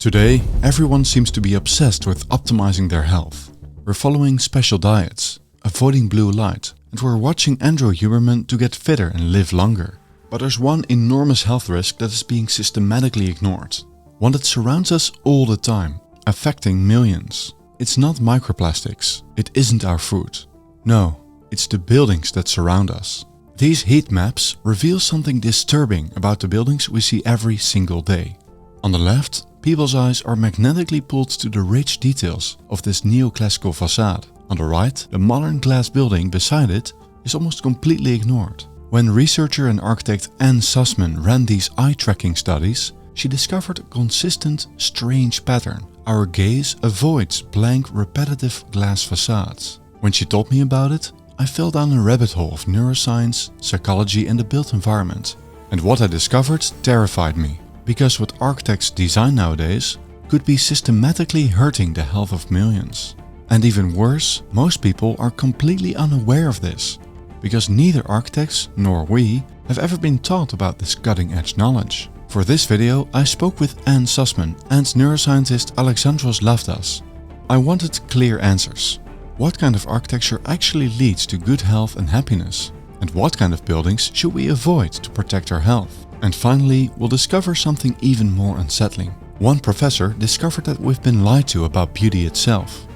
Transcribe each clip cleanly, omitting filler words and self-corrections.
Today, everyone seems to be obsessed with optimizing their health. We're following special diets, avoiding blue light, and we're watching Android Huberman to get fitter and live longer. But there's one enormous health risk that is being systematically ignored. One that surrounds us all the time, affecting millions. It's not microplastics. It isn't our food. No, it's the buildings that surround us. These heat maps reveal something disturbing about the buildings we see every single day. On the left, people's eyes are magnetically pulled to the rich details of this neoclassical facade. On the right, the modern glass building beside it is almost completely ignored. When researcher and architect Ann Sussman ran these eye-tracking studies, she discovered a consistent, strange pattern. Our gaze avoids blank, repetitive glass facades. When she told me about it, I fell down a rabbit hole of neuroscience, psychology and the built environment. And what I discovered terrified me. Because what architects design nowadays could be systematically hurting the health of millions. And even worse, most people are completely unaware of this, because neither architects nor we have ever been taught about this cutting-edge knowledge. For this video, I spoke with Ann Sussman and neuroscientist Alexandros Lavdas. I wanted clear answers. What kind of architecture actually leads to good health and happiness? And what kind of buildings should we avoid to protect our health? And finally, we'll discover something even more unsettling. One professor discovered that we've been lied to about beauty itself.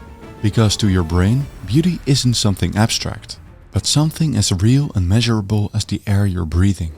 Because to your brain, beauty isn't something abstract, but something as real and measurable as the air you're breathing.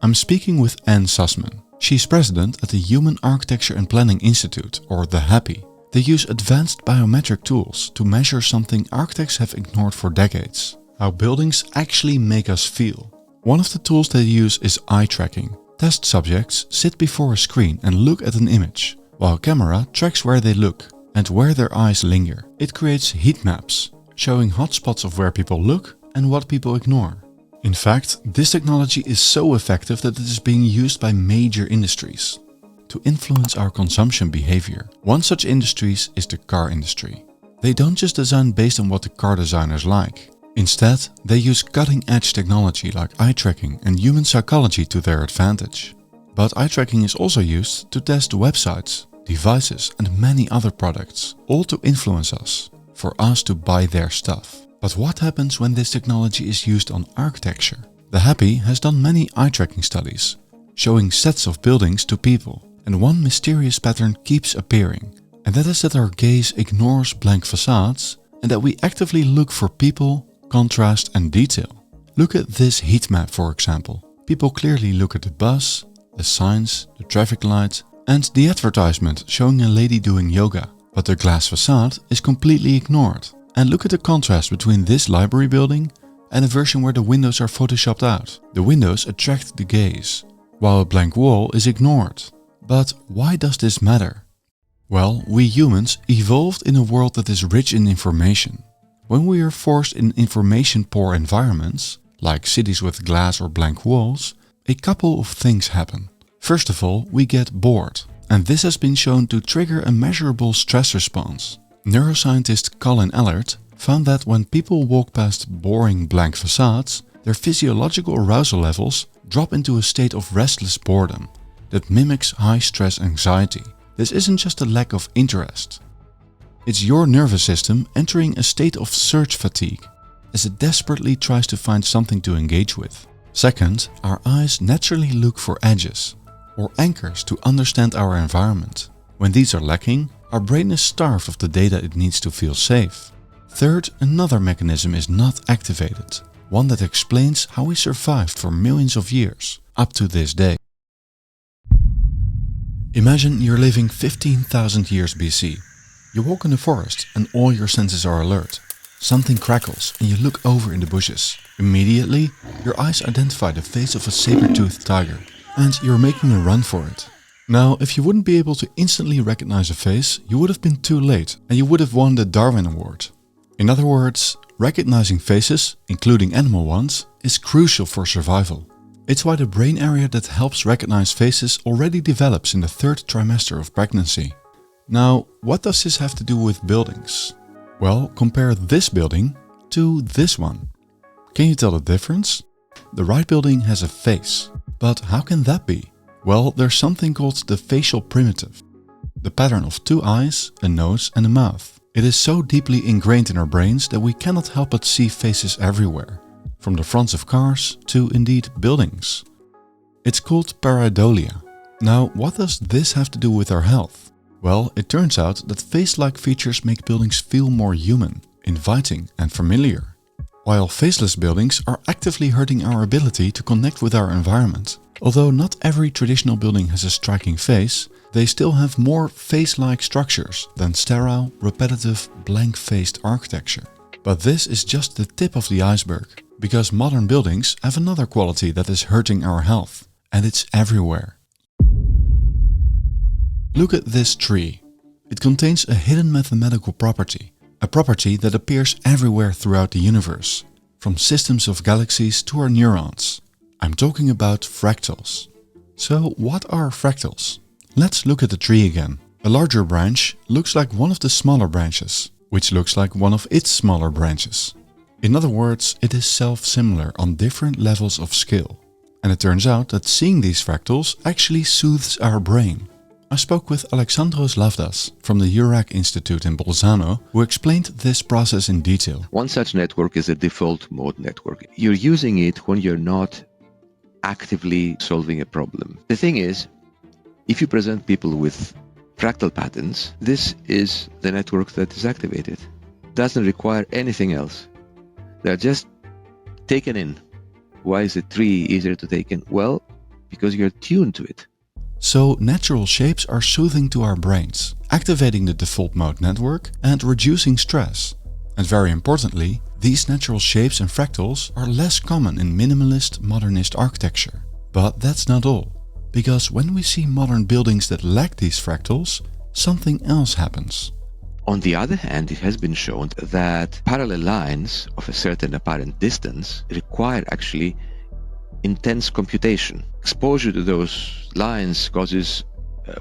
I'm speaking with Ann Sussman. She's president at the Human Architecture and Planning Institute, or the HAPI. They use advanced biometric tools to measure something architects have ignored for decades. How buildings actually make us feel. One of the tools they use is eye tracking. Test subjects sit before a screen and look at an image, while a camera tracks where they look and where their eyes linger. It creates heat maps, showing hotspots of where people look and what people ignore. In fact, this technology is so effective that it is being used by major industries to influence our consumption behavior. One such industry is the car industry. They don't just design based on what the car designers like. Instead, they use cutting-edge technology like eye tracking and human psychology to their advantage. But eye tracking is also used to test websites, devices and many other products, all to influence us, for us to buy their stuff. But what happens when this technology is used on architecture? The HAPI has done many eye tracking studies, showing sets of buildings to people, and one mysterious pattern keeps appearing, and that is that our gaze ignores blank facades and that we actively look for people, contrast and detail. Look at this heat map, for example. People clearly look at the bus, the signs, the traffic light and the advertisement showing a lady doing yoga. But the glass facade is completely ignored. And look at the contrast between this library building and a version where the windows are photoshopped out. The windows attract the gaze, while a blank wall is ignored. But why does this matter? Well, we humans evolved in a world that is rich in information. When we are forced in information-poor environments, like cities with glass or blank walls, a couple of things happen. First of all, we get bored, and this has been shown to trigger a measurable stress response. Neuroscientist Colin Allard found that when people walk past boring blank facades, their physiological arousal levels drop into a state of restless boredom that mimics high-stress anxiety. This isn't just a lack of interest. It's your nervous system entering a state of search fatigue, as it desperately tries to find something to engage with. Second, our eyes naturally look for edges, or anchors to understand our environment. When these are lacking, our brain is starved of the data it needs to feel safe. Third, another mechanism is not activated, one that explains how we survived for millions of years, up to this day. Imagine you're living 15,000 years BC. You walk in the forest and all your senses are alert. Something crackles and you look over in the bushes. Immediately, your eyes identify the face of a saber-toothed tiger and you're making a run for it. Now, if you wouldn't be able to instantly recognize a face, you would have been too late and you would have won the Darwin Award. In other words, recognizing faces, including animal ones, is crucial for survival. It's why the brain area that helps recognize faces already develops in the 3rd trimester of pregnancy. Now, what does this have to do with buildings? Well, compare this building to this one. Can you tell the difference? The right building has a face. But how can that be? Well, there's something called the facial primitive. The pattern of two eyes, a nose and a mouth. It is so deeply ingrained in our brains that we cannot help but see faces everywhere. From the fronts of cars to, indeed, buildings. It's called pareidolia. Now, what does this have to do with our health? Well, it turns out that face-like features make buildings feel more human, inviting and familiar. While faceless buildings are actively hurting our ability to connect with our environment. Although not every traditional building has a striking face, they still have more face-like structures than sterile, repetitive, blank-faced architecture. But this is just the tip of the iceberg, because modern buildings have another quality that is hurting our health, and it's everywhere. Look at this tree. It contains a hidden mathematical property, a property that appears everywhere throughout the universe, from systems of galaxies to our neurons. I'm talking about fractals. So what are fractals? Let's look at the tree again. A larger branch looks like one of the smaller branches, which looks like one of its smaller branches. In other words, it is self-similar on different levels of scale. And it turns out that seeing these fractals actually soothes our brain. I spoke with Alexandros Lavdas from the EURAC Institute in Bolzano, who explained this process in detail. One such network is a default mode network. You're using it when you're not actively solving a problem. The thing is, if you present people with fractal patterns, this is the network that is activated. It doesn't require anything else. They're just taken in. Why is a tree easier to take in? Well, because you're tuned to it. So natural shapes are soothing to our brains, activating the default mode network and reducing stress. And very importantly, these natural shapes and fractals are less common in minimalist, modernist architecture. But that's not all, because when we see modern buildings that lack these fractals, something else happens. On the other hand, it has been shown that parallel lines of a certain apparent distance require actually intense computation. Exposure to those lines causes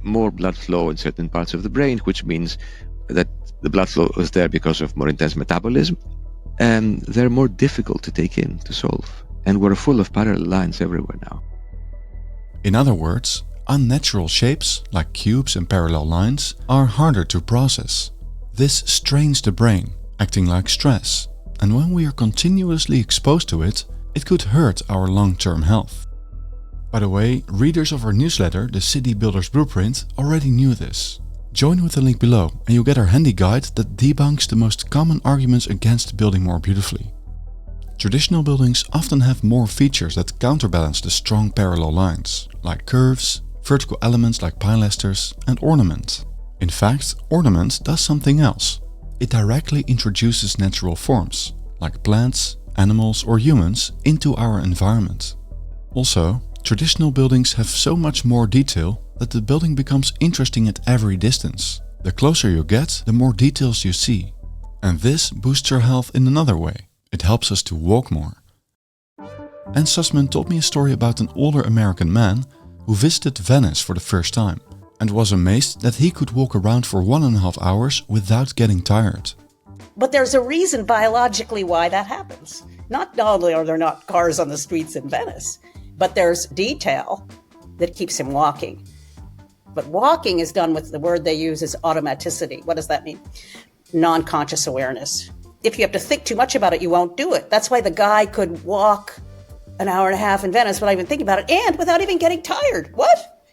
more blood flow in certain parts of the brain, which means that the blood flow is there because of more intense metabolism, and they're more difficult to take in, to solve. And we're full of parallel lines everywhere now. In other words, unnatural shapes, like cubes and parallel lines, are harder to process. This strains the brain, acting like stress, and when we are continuously exposed to it, it could hurt our long-term health. By the way, readers of our newsletter, The City Builder's Blueprint, already knew this. Join with the link below and you'll get our handy guide that debunks the most common arguments against building more beautifully. Traditional buildings often have more features that counterbalance the strong parallel lines, like curves, vertical elements like pilasters, and ornament. In fact, ornament does something else. It directly introduces natural forms, like plants, animals or humans, into our environment. Also, traditional buildings have so much more detail that the building becomes interesting at every distance. The closer you get, the more details you see. And this boosts your health in another way. It helps us to walk more. Ann Sussman told me a story about an older American man who visited Venice for the first time and was amazed that he could walk around for 1.5 hours without getting tired. But there's a reason biologically why that happens. Not only are there not cars on the streets in Venice, but there's detail that keeps him walking. But walking is done with the word they use is automaticity. What does that mean? Non-conscious awareness. If you have to think too much about it, you won't do it. That's why the guy could walk 1.5 hours in Venice without even thinking about it and without even getting tired. What?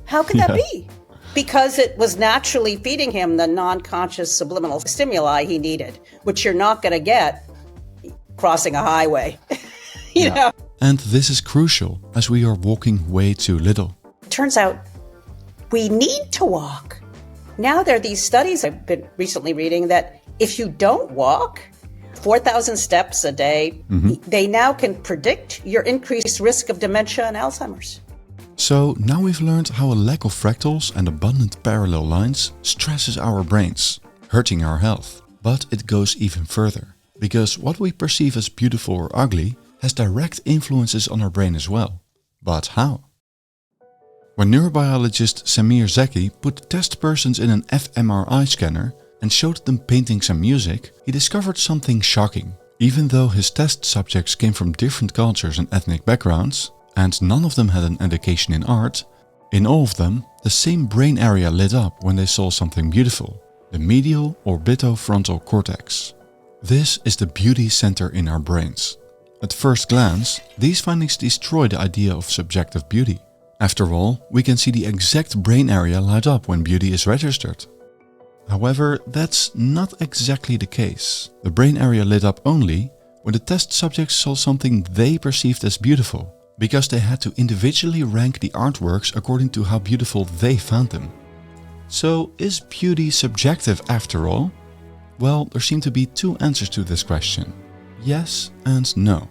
How could that be? Because it was naturally feeding him the non-conscious subliminal stimuli he needed, which you're not going to get crossing a highway. you know? And this is crucial, as we are walking way too little. It turns out we need to walk. Now there are these studies I've been recently reading that if you don't walk 4,000 steps a day, they now can predict your increased risk of dementia and Alzheimer's. So now we've learned how a lack of fractals and abundant parallel lines stresses our brains, hurting our health. But it goes even further, because what we perceive as beautiful or ugly has direct influences on our brain as well. But how? When neurobiologist Samir Zeki put test persons in an fMRI scanner and showed them painting some music, he discovered something shocking. Even though his test subjects came from different cultures and ethnic backgrounds, and none of them had an education in art, In all of them, the same brain area lit up when they saw something beautiful, the medial orbitofrontal cortex. This is the beauty center in our brains. At first glance, these findings destroy the idea of subjective beauty. After all, we can see the exact brain area light up when beauty is registered. However, that's not exactly the case. The brain area lit up only when the test subjects saw something they perceived as beautiful, because they had to individually rank the artworks according to how beautiful they found them. So, is beauty subjective after all? Well, there seem to be two answers to this question. Yes and no.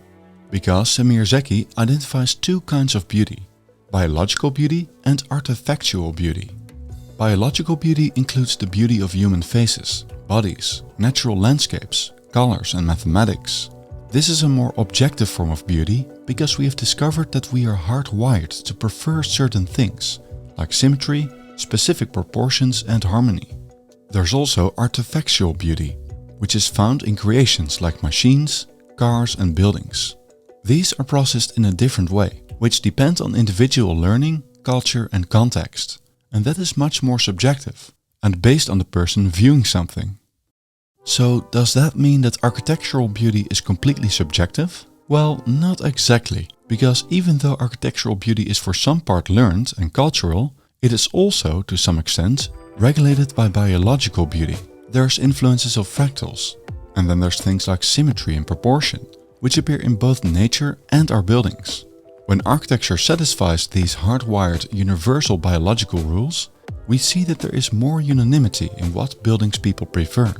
Because Semir Zeki identifies two kinds of beauty: biological beauty and artifactual beauty. Biological beauty includes the beauty of human faces, bodies, natural landscapes, colors and mathematics. This is a more objective form of beauty because we have discovered that we are hardwired to prefer certain things, like symmetry, specific proportions and harmony. There's also artifactual beauty, which is found in creations like machines, cars and buildings. These are processed in a different way, which depend on individual learning, culture and context. And that is much more subjective and based on the person viewing something. So does that mean that architectural beauty is completely subjective? Well, not exactly, because even though architectural beauty is for some part learned and cultural, it is also, to some extent, regulated by biological beauty. There's influences of fractals, and then there's things like symmetry and proportion, which appear in both nature and our buildings. When architecture satisfies these hardwired universal biological rules, we see that there is more unanimity in what buildings people prefer.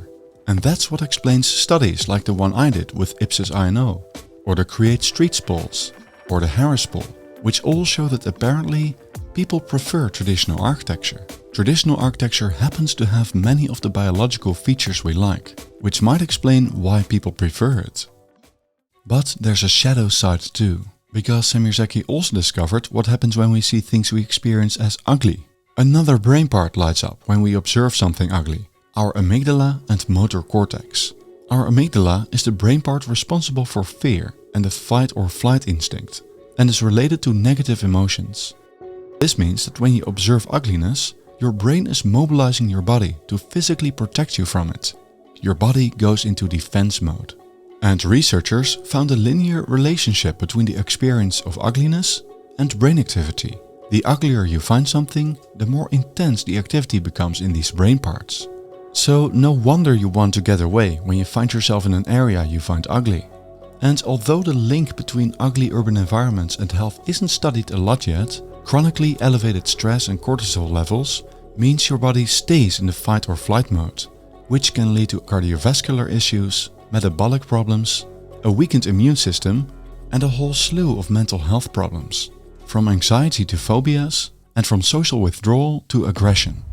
And that's what explains studies like the one I did with Ipsos INO, or the Create Streets polls, or the Harris poll, which all show that apparently people prefer traditional architecture. Traditional architecture happens to have many of the biological features we like, which might explain why people prefer it. But there's a shadow side too, because Semir Zeki also discovered what happens when we see things we experience as ugly. Another brain part lights up when we observe something ugly: our amygdala and motor cortex. Our amygdala is the brain part responsible for fear and the fight or flight instinct, and is related to negative emotions. This means that when you observe ugliness, your brain is mobilizing your body to physically protect you from it. Your body goes into defense mode. And researchers found a linear relationship between the experience of ugliness and brain activity. The uglier you find something, the more intense the activity becomes in these brain parts. So no wonder you want to get away when you find yourself in an area you find ugly. And although the link between ugly urban environments and health isn't studied a lot yet, chronically elevated stress and cortisol levels means your body stays in the fight or flight mode, which can lead to cardiovascular issues, metabolic problems, a weakened immune system, and a whole slew of mental health problems, from anxiety to phobias, and from social withdrawal to aggression.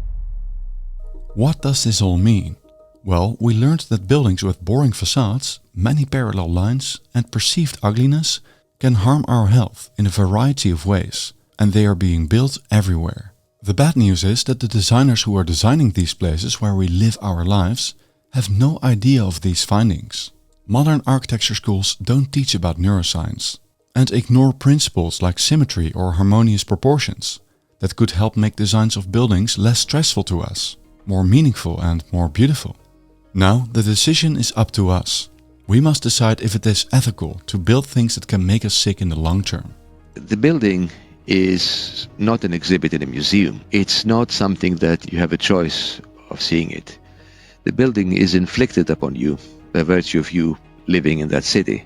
What does this all mean? Well, we learned that buildings with boring facades, many parallel lines, and perceived ugliness can harm our health in a variety of ways, and they are being built everywhere. The bad news is that the designers who are designing these places where we live our lives have no idea of these findings. Modern architecture schools don't teach about neuroscience and ignore principles like symmetry or harmonious proportions that could help make designs of buildings less stressful to us, more meaningful and more beautiful. Now the decision is up to us. We must decide if it is ethical to build things that can make us sick in the long term. The building is not an exhibit in a museum. It's not something that you have a choice of seeing it. The building is inflicted upon you by virtue of you living in that city,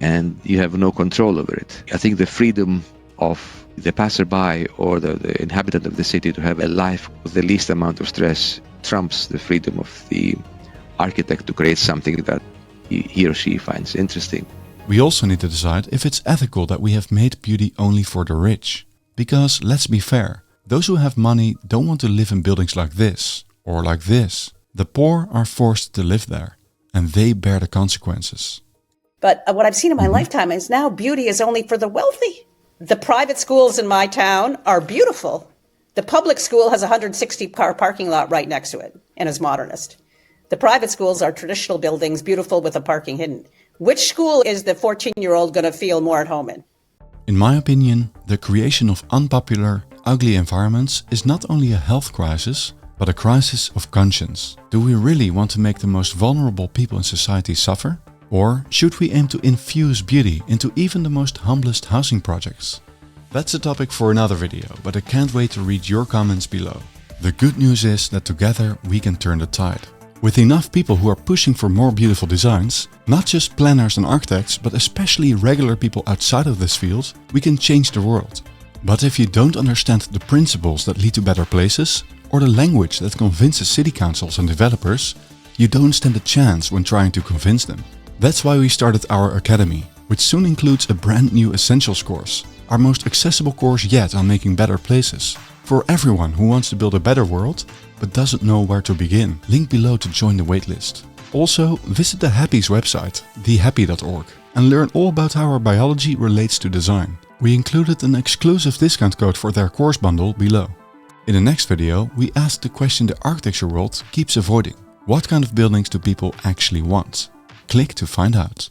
and you have no control over it. I think the freedom of the passerby or the inhabitant of the city to have a life with the least amount of stress trumps the freedom of the architect to create something that he or she finds interesting. We also need to decide if it's ethical that we have made beauty only for the rich. Because, let's be fair, those who have money don't want to live in buildings like this or like this. The poor are forced to live there, and they bear the consequences. But what I've seen in my lifetime is now beauty is only for the wealthy. The private schools in my town are beautiful. The public school has a 160-car parking lot right next to it and is modernist. The private schools are traditional buildings, beautiful with the parking hidden. Which school is the 14-year-old going to feel more at home in? In my opinion, the creation of unpopular, ugly environments is not only a health crisis, but a crisis of conscience. Do we really want to make the most vulnerable people in society suffer? Or should we aim to infuse beauty into even the most humblest housing projects? That's a topic for another video, but I can't wait to read your comments below. The good news is that together we can turn the tide. With enough people who are pushing for more beautiful designs, not just planners and architects, but especially regular people outside of this field, we can change the world. But if you don't understand the principles that lead to better places, or the language that convinces city councils and developers, you don't stand a chance when trying to convince them. That's why we started our academy, which soon includes a brand new Essentials course, our most accessible course yet on making better places. For everyone who wants to build a better world, but doesn't know where to begin. Link below to join the waitlist. Also, visit the HAPI's website, thehapi.org, and learn all about how our biology relates to design. We included an exclusive discount code for their course bundle below. In the next video, we ask the question the architecture world keeps avoiding. What kind of buildings do people actually want? Click to find out.